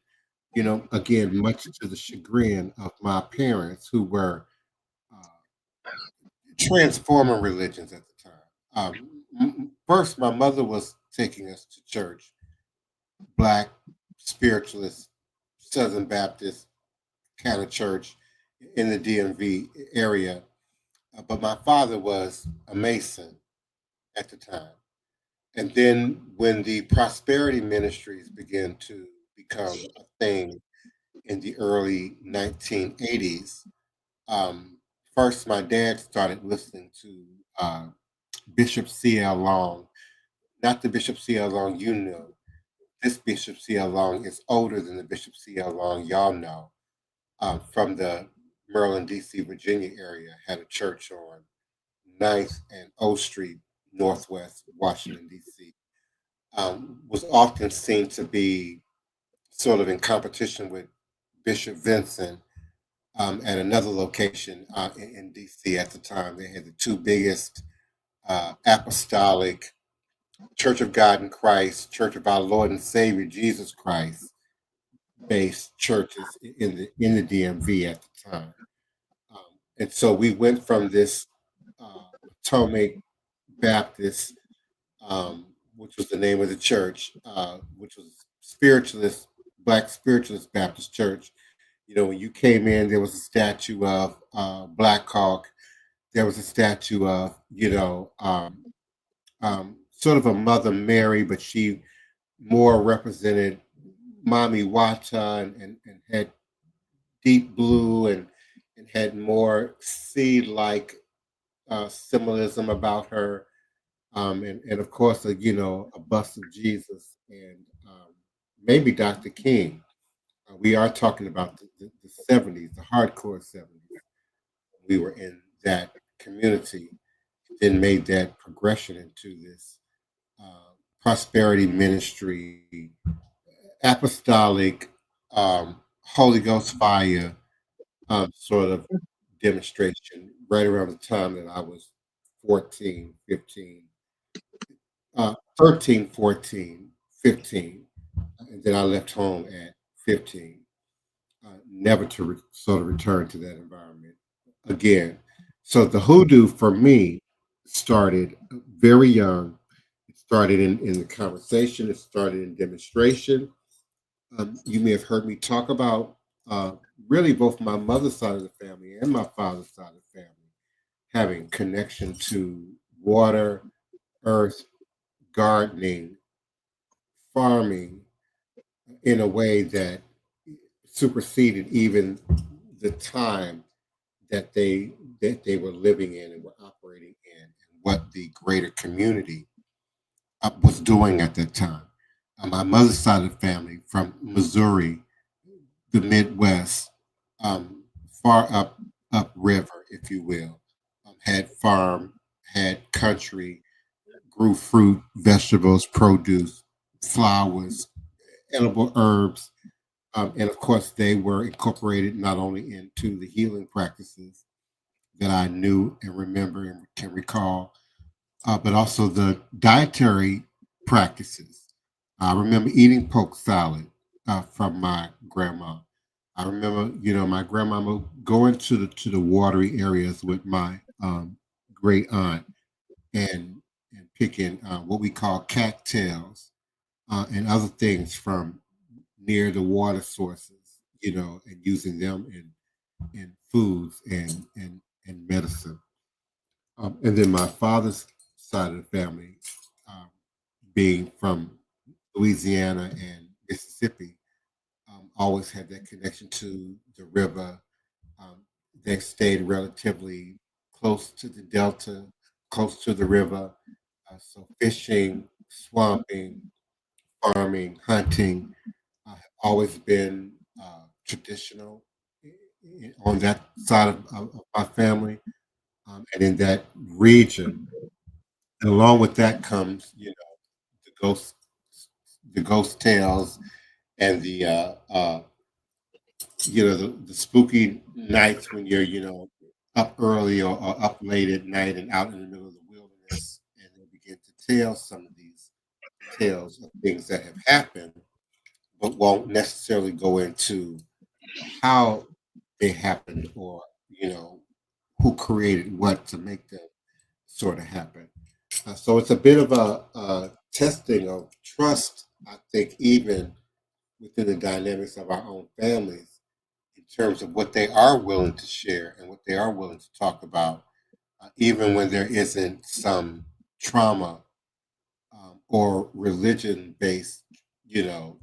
again, much to the chagrin of my parents who were transforming religions at the time. First, my mother was taking us to church, black, spiritualist, Southern Baptist kind of church. in the DMV area. But my father was a Mason at the time. And then when the prosperity ministries began to become a thing in the early 1980s, um, first my dad started listening to Bishop C.L. Long, not the Bishop C.L. Long you know. This Bishop C.L. Long is older than the Bishop C.L. Long y'all know, from the Maryland, D.C., Virginia area, had a church on 9th and O Street, Northwest Washington, D.C. Was often seen to be sort of in competition with Bishop Vincent at another location in D.C. at the time. They had the two biggest apostolic Church of God in Christ, Church of our Lord and Savior Jesus Christ based churches in the DMV at the time. And so we went from this Potomac Baptist, which was the name of the church, which was spiritualist, Black Spiritualist Baptist Church. You know, when you came in, there was a statue of Black Hawk. There was a statue of, sort of a Mother Mary, but she more represented Mommy Wata and had deep blue and had more seed-like symbolism about her. And of course, a bust of Jesus and maybe Dr. King. We are talking about the 70s, the hardcore 70s. We were in that community, then made that progression into this prosperity ministry, apostolic, Holy Ghost fire sort of demonstration right around the time that I was 14, 15, 13, 14, 15. And then I left home at 15, never to sort of return to that environment again. So the hoodoo for me started very young. It started in the conversation, it started in demonstration. You may have heard me talk about uh, really both my mother's side of the family and my father's side of the family having connection to water, earth, gardening, farming in a way that superseded even the time that they were living in and were operating in, and what the greater community was doing at that time. My mother's side of the family from Missouri, the Midwest, far up river, if you will, had farm, had country, grew fruit, vegetables, produce, flowers, edible herbs, and of course they were incorporated not only into the healing practices that I knew and remember and can recall, but also the dietary practices. I remember eating poke salad from my grandma. I remember, my grandmama going to the watery areas with my great aunt and picking what we call cattails and other things from near the water sources, and using them in foods and medicine. And then my father's side of the family, um, being from Louisiana and Mississippi, always had that connection to the river. Um, they stayed relatively close to the delta, close to the river. So fishing, swamping, farming, hunting have always been traditional on that side of my family and in that region. And along with that comes, the ghost, the ghost tales and the spooky nights when you're, up early or up late at night and out in the middle of the wilderness, and they begin to tell some of these tales of things that have happened, but won't necessarily go into how they happened or, who created what to make them sort of happen. So it's a bit of a testing of trust, I think, even within the dynamics of our own families, in terms of what they are willing to share and what they are willing to talk about, even when there isn't some trauma or religion-based,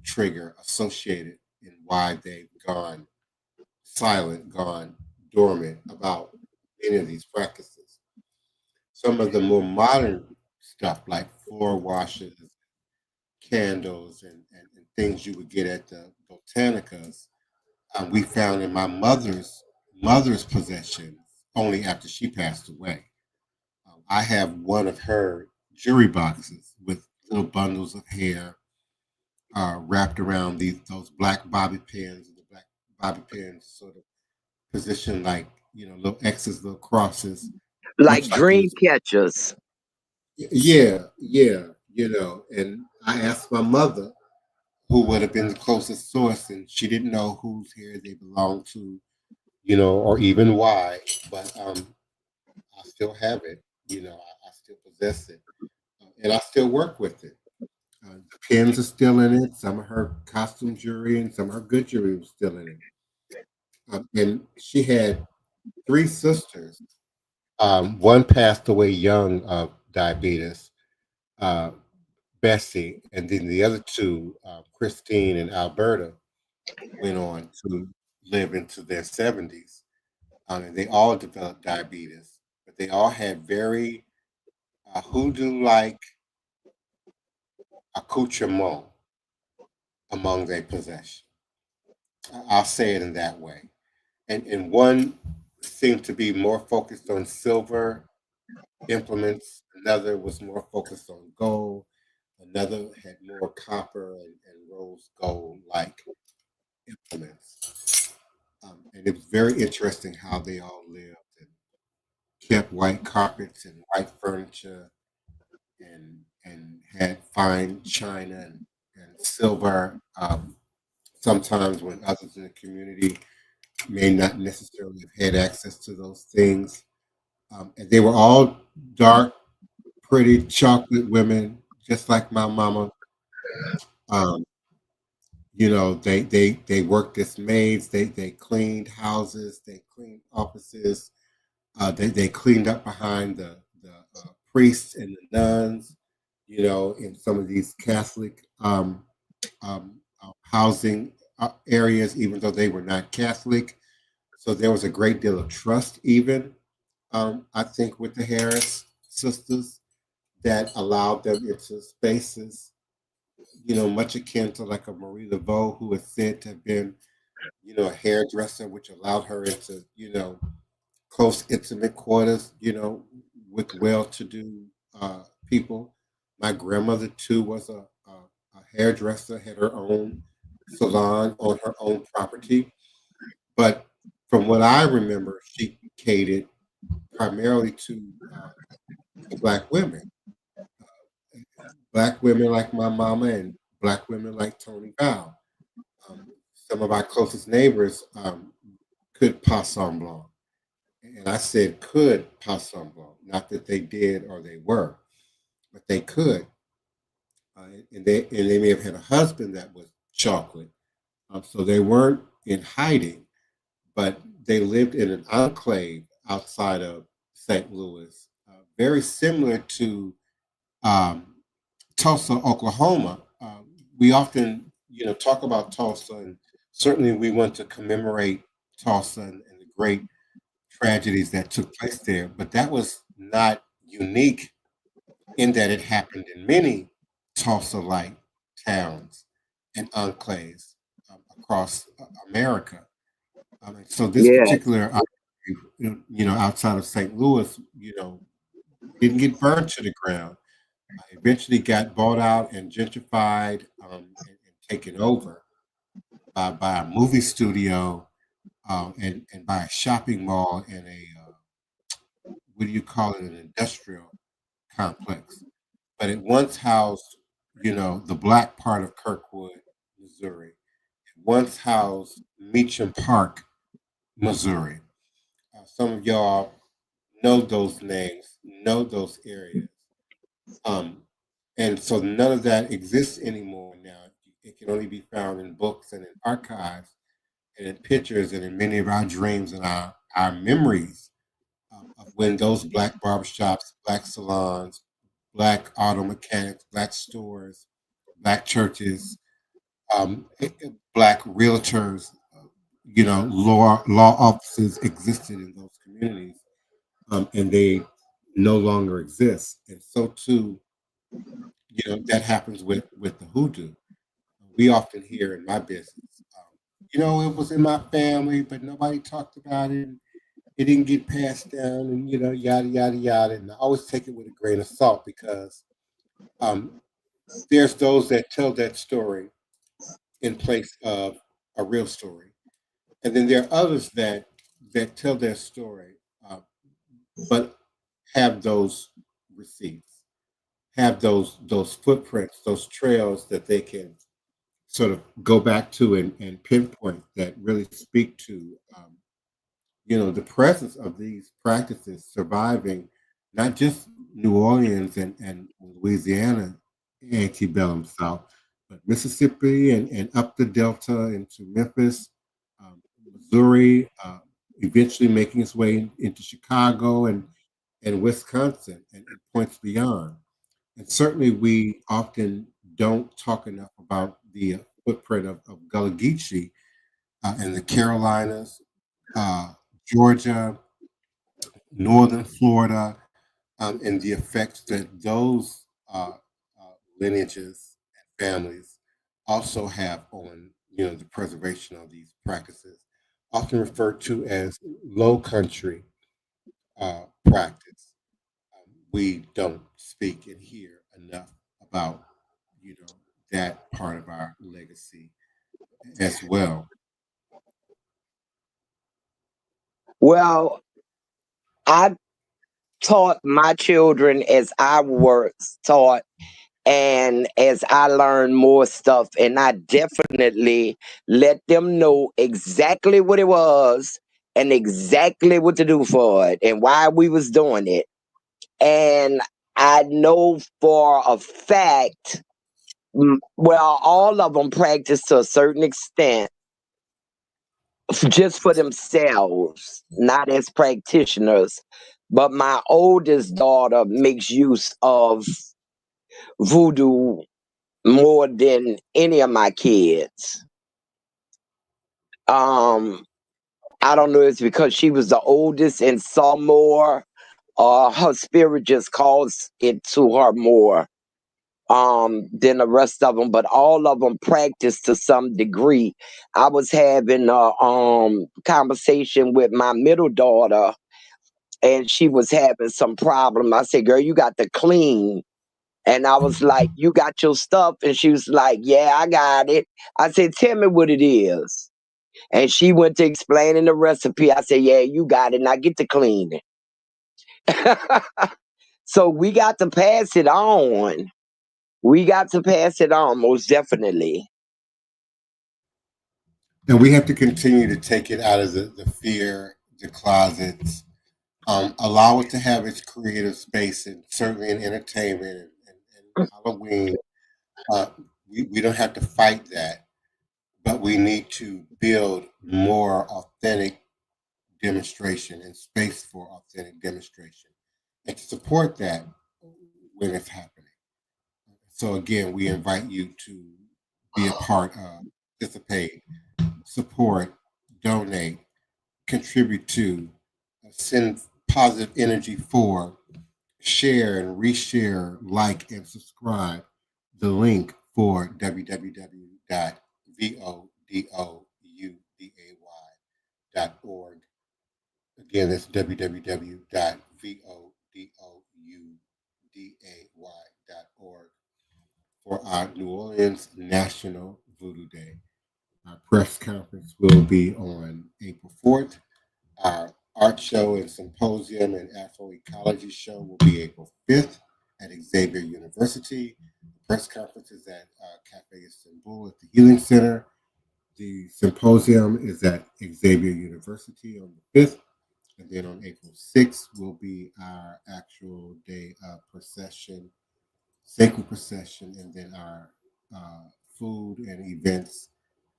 trigger associated in why they've gone silent, gone dormant about any of these practices. Some of the more modern stuff, like floor washes, candles, and things you would get at the botanicas, we found in my mother's possessions only after she passed away. I have one of her jewelry boxes with little bundles of hair wrapped around those black bobby pins. The black bobby pins sort of positioned like little X's, little crosses, Like much like dream these. catchers. Yeah, yeah, And I asked my mother, who would have been the closest source, and she didn't know whose hair they belonged to, or even why. But I still have it. I still possess it, and I still work with it. The pins are still in it. Some of her costume jewelry and some of her good jewelry was still in it. And she had three sisters. One passed away young of diabetes, uh, Bessie, and then the other two, Christine and Alberta, went on to live into their 70s. And they all developed diabetes, but they all had very hoodoo like accoutrement among their possessions. I'll say it in that way. And one seemed to be more focused on silver implements, another was more focused on gold, another had more copper and rose gold like implements. And it was very interesting how they all lived and kept white carpets and white furniture and had fine china and silver. Sometimes when others in the community may not necessarily have had access to those things. And they were all dark, pretty chocolate women, just like my mama. Um, they worked as maids. They cleaned houses. They cleaned offices. They cleaned up behind the priests and the nuns. In some of these Catholic housing areas, even though they were not Catholic. So there was a great deal of trust, even I think, with the Harris sisters that allowed them into spaces, much akin to like a Marie Laveau, who is said to have been, a hairdresser, which allowed her into, close, intimate quarters, with well-to-do people. My grandmother too was a hairdresser, had her own salon on her own property. But from what I remember, she catered primarily to black women like my mama, and black women like Tony Val. Some of our closest neighbors could pass blanc. And I said could pass blanc, not that they did or they were, but they could. And they may have had a husband that was chocolate. So they weren't in hiding, but they lived in an enclave outside of St. Louis, very similar to um, Tulsa, Oklahoma. We often, talk about Tulsa, and certainly we want to commemorate Tulsa and the great tragedies that took place there. But that was not unique in that it happened in many Tulsa-like towns and enclaves across America. So this Yeah, particular, outside of St. Louis, didn't get burned to the ground. Eventually got bought out and gentrified and taken over by a movie studio and by a shopping mall and a what do you call it, an industrial complex. But it once housed, the black part of Kirkwood, Missouri. It once housed Meacham Park, Missouri. Some of y'all know those names, know those areas. Um, and so none of that exists anymore now. It can only be found in books and in archives. and in pictures and in many of our dreams and our memories of when those black barbershops, black salons, black auto mechanics, black stores, black churches, black realtors, law offices existed in those communities, and they no longer exist. And so too, that happens with the hoodoo. We often hear in my business, it was in my family, but nobody talked about it. And it didn't get passed down, and yada yada yada. And I always take it with a grain of salt because um, there's those that tell that story in place of a real story, and then there are others that tell their story, uh, but have those receipts, have those footprints, those trails that they can sort of go back to and pinpoint that really speak to the presence of these practices surviving not just New Orleans and Louisiana antebellum South, but Mississippi and up the Delta into Memphis, Missouri, eventually making its way into Chicago and Wisconsin and points beyond. And certainly we often don't talk enough about the footprint of Gullah Geechee in the Carolinas, uh, Georgia, northern Florida, and the effects that those lineages and families also have on the preservation of these practices, often referred to as Low Country practice. We don't speak and hear enough about that part of our legacy as well. Well, I taught my children as I was taught and as I learned more stuff, and I definitely let them know exactly what it was and exactly what to do for it and why we was doing it. And I know for a fact, well, all of them practice to a certain extent just for themselves, not as practitioners. But my oldest daughter makes use of voodoo more than any of my kids. Um, I don't know if it's because she was the oldest and saw more, or her spirit just calls it to her more than the rest of them. But all of them practice to some degree. I was having a conversation with my middle daughter, and she was having some problem. I said, "Girl, you got to clean." And I was like, "You got your stuff?" And she was like, "Yeah, I got it." I said, "Tell me what it is." And she went to explaining the recipe. I said, "Yeah, you got it. Now get to cleaning." So we got to pass it on. We got to pass it on, most definitely. And we have to continue to take it out of the fear, the closets, allow it to have its creative space, and certainly in entertainment and Halloween. Uh, we don't have to fight that, but we need to build more authentic demonstration and space for authentic demonstration and to support that when it's happening. So again, we invite you to be a part of, participate, support, donate, contribute to, send positive energy for, share and reshare, like and subscribe the link for www.vodouday.org. Again, that's www.vodouday.org for our New Orleans National Voodoo Day. Our press conference will be on April 4th. Our art show and symposium and Afroecology show will be April 5th at Xavier University. The press conference is at Cafe Istanbul at the Healing Center. The symposium is at Xavier University on the 5th. And then on April 6th will be our actual day of procession, sacred procession, and then our food and events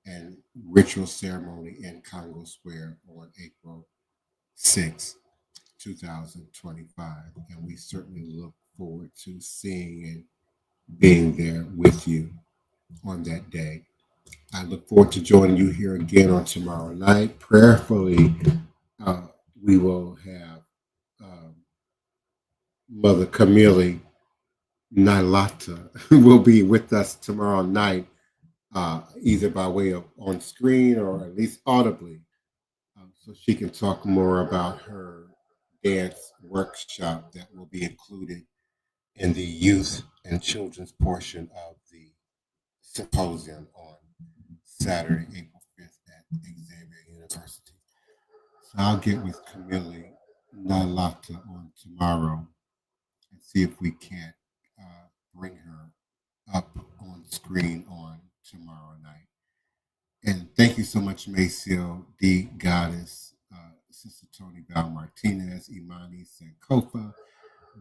and ritual ceremony in Congo Square on April 6, 2025. And we certainly look forward to seeing and being there with you on that day. I look forward to joining you here again on tomorrow night. Prayerfully, we will have Mother Camille Nalata will be with us tomorrow night, either by way of on screen or at least audibly, so she can talk more about her dance workshop that will be included in the youth and children's portion of the symposium on Saturday, April 5th at Xavier University. So I'll get with Camille Nalata on tomorrow and see if we can't bring her up on screen on tomorrow night. And thank you so much, Maceo D. Goddess, Sister Tony Bell Martinez, Imani Sankofa,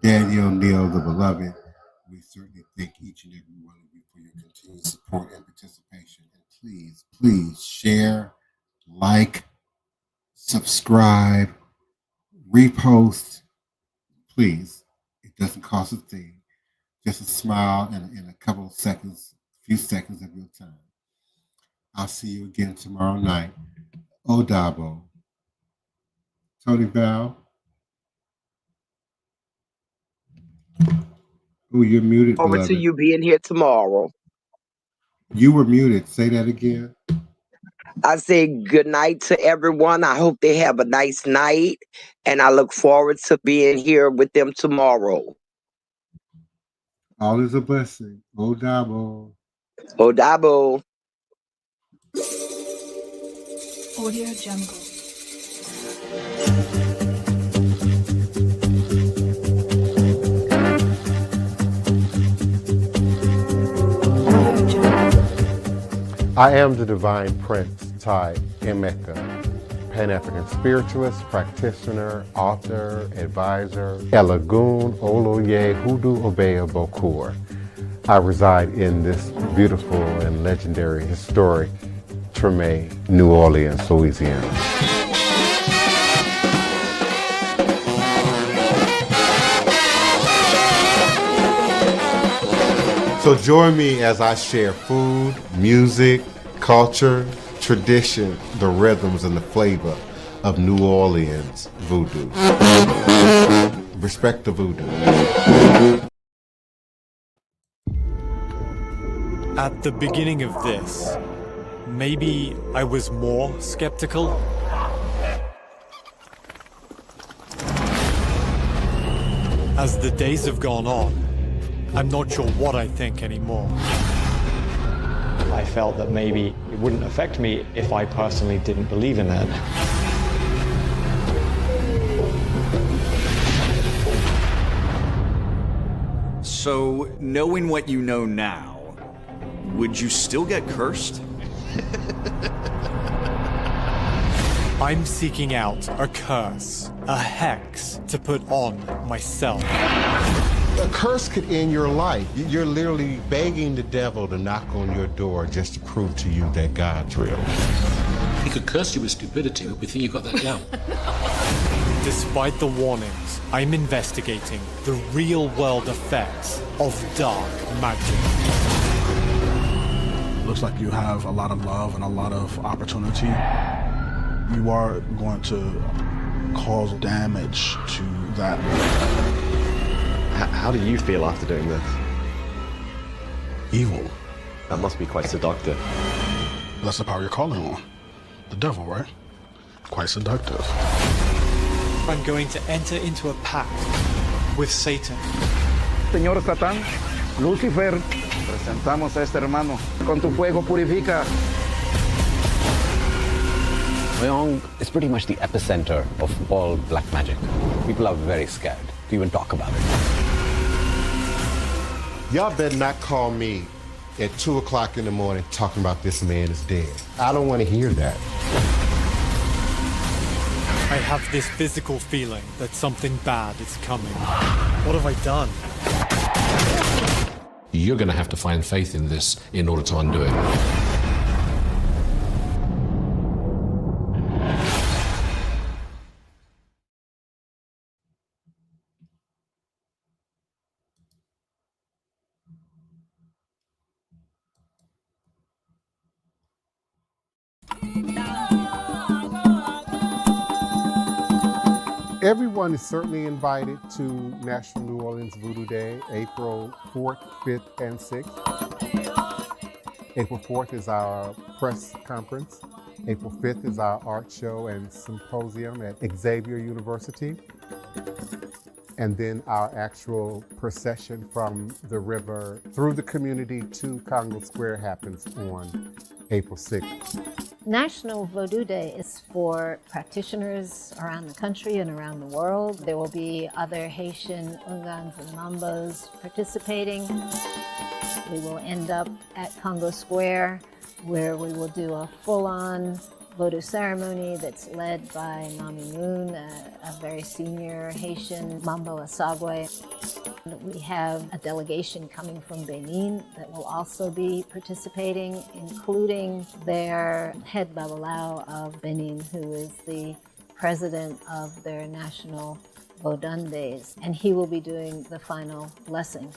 Daniel Neal the Beloved. We certainly thank each and every one of you for your continued support and participation. And please, please share, like, subscribe, repost. Please, it doesn't cost a thing. Just a smile and a couple of seconds, a few seconds of your time. I'll see you again tomorrow night. Odabo. Tony Val. Oh, you're muted, Over beloved. to you being here tomorrow. You were muted. Say that again. I say good night to everyone. I hope they have a nice night, and I look forward to being here with them tomorrow. All is a blessing. Odabo. Odabo. Audio Jungle. I am the Divine Prince, Tai Emeka, Pan-African spiritualist, practitioner, author, advisor, Elagoon Oloye Hoodoo Obeya Bokur. I reside in this beautiful and legendary historic Treme, New Orleans, Louisiana. So join me as I share food, music, culture, tradition, the rhythms, and the flavor of New Orleans voodoo. Respect the voodoo. At the beginning of this, maybe I was more skeptical. As the days have gone on, I'm not sure what I think anymore. I felt that maybe it wouldn't affect me if I personally didn't believe in it. So, knowing what you know now, would you still get cursed? I'm seeking out a curse, a hex to put on myself. A curse could end your life. You're literally begging the devil to knock on your door just to prove to you that God's real. He could curse you with stupidity, but we think you got that down. Despite the warnings, I'm investigating the real-world effects of dark magic. Looks like you have a lot of love and a lot of opportunity. You are going to cause damage to that. How do you feel after doing this? Evil. That must be quite seductive. That's the power you're calling on. The devil, right? Quite seductive. I'm going to enter into a pact with Satan. Señor Satán, Lucifer, presentamos a este hermano. Con tu fuego purifica. Wyong is pretty much the epicenter of all black magic. People are very scared to even talk about it. Y'all better not call me at 2 o'clock in the morning talking about this man is dead. I don't want to hear that. I have this physical feeling that something bad is coming. What have I done? You're going to have to find faith in this in order to undo it. Everyone is certainly invited to National New Orleans Voodoo Day, April 4th, 5th, and 6th. April 4th is our press conference. April 5th is our art show and symposium at Xavier University. And then our actual procession from the river through the community to Congo Square happens on April 6th. National Vodou Day is for practitioners around the country and around the world. There will be other Haitian Ungans and Mambos participating. We will end up at Congo Square, where we will do a full-on Vodou ceremony that's led by Mami Moon, a very senior Haitian Mambo Asagwe. We have a delegation coming from Benin that will also be participating, including their head Babalao of Benin, who is the president of their national Vodun Days, and he will be doing the final blessing.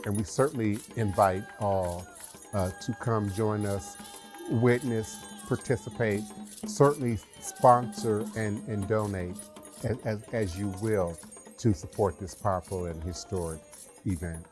And we certainly invite all to come join us, witness, participate, certainly sponsor and donate as you will to support this powerful and historic event.